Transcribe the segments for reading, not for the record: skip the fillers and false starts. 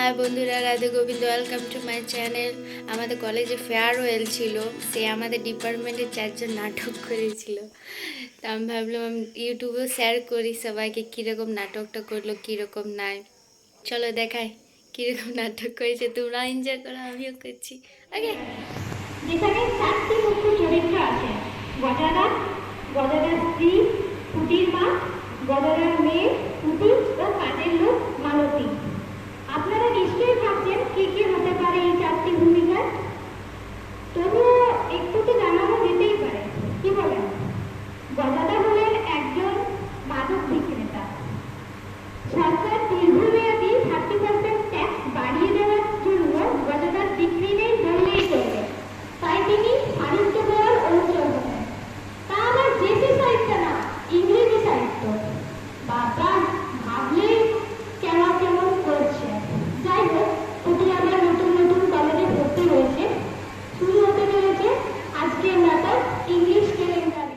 High বন্ধুরা, Radhe Govinda, welcome to my channel. আমাদের কলেজে ফেয়ারওয়েল ছিল, সে আমাদের ডিপার্টমেন্টের 4জন নাটক করেছিল। তা আমি ভাবলাম আমি ইউটিউবেও শেয়ার করি সবাইকে, কীরকম নাটকটা করলো, কীরকম নাই। চলো দেখাই কীরকম নাটক করেছে, তোমরা এনজয় করো, আমিও করছি। ওকে, যেখানে 4টি মুখ্য চরিত্র আছে: গজাদা, গজাদার স্ত্রী, পুটির মা, গজাদার মেয়ে পুটি ও কাজের লোক মালতী। আপনারা নিশ্চয়ই ভাবছেন কি কি হতে পারে এই 4টি ভূমিকা। তবুও একটু তো জানানো যেতেই পারে, কি বলেন? গজাদা হলেন একজন মাদক বিক্রেতা। সরকার দীর্ঘমেয়াদী 30% ট্যাক্স বাড়িয়ে দেওয়ার জন্য গজাদার বিক্রি নেই বললেই চলবে, তাই তিনি সাহিত্য পড়ার অনুচর হলেন। তা আবার দেশি সাহিত্য না, ইংরেজি সাহিত্য। বাবা, ভাবলেই কেমন কেমন করছে। যাই হোক, পুটি আবার নতুন নতুন কলেজে ভর্তি হয়েছে। শুরু হতে চলেছে আজকের নাটক ইংলিশ কেলেঙ্কারি।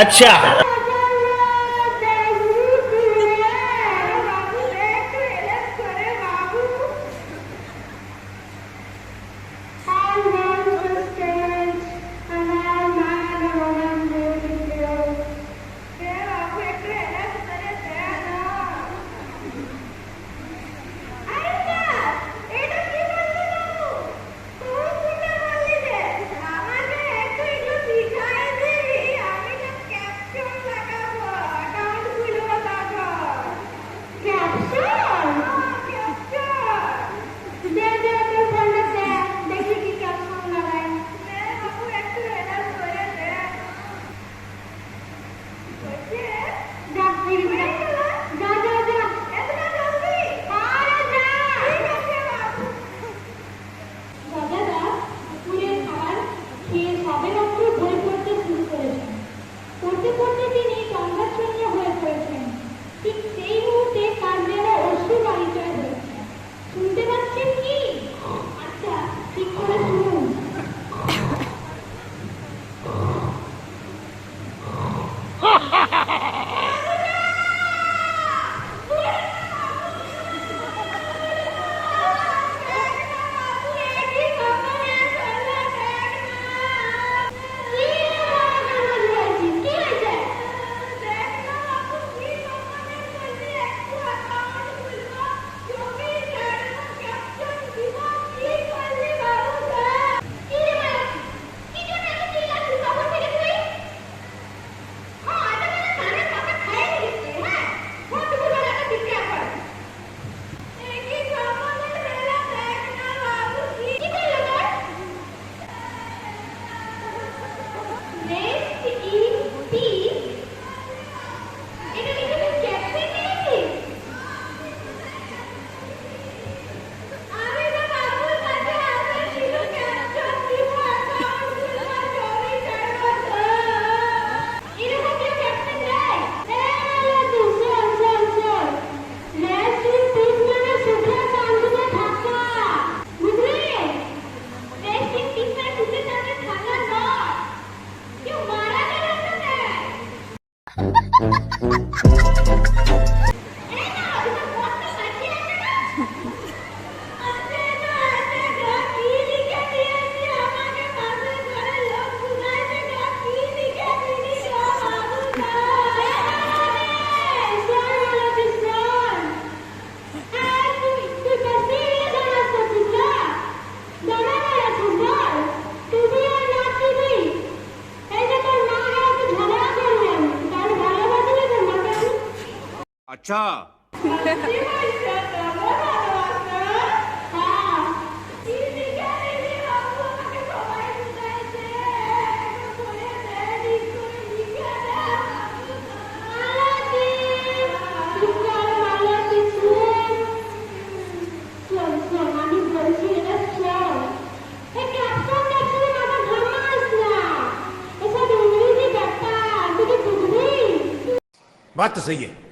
अच्छा। अच्छा। बात तो सही है।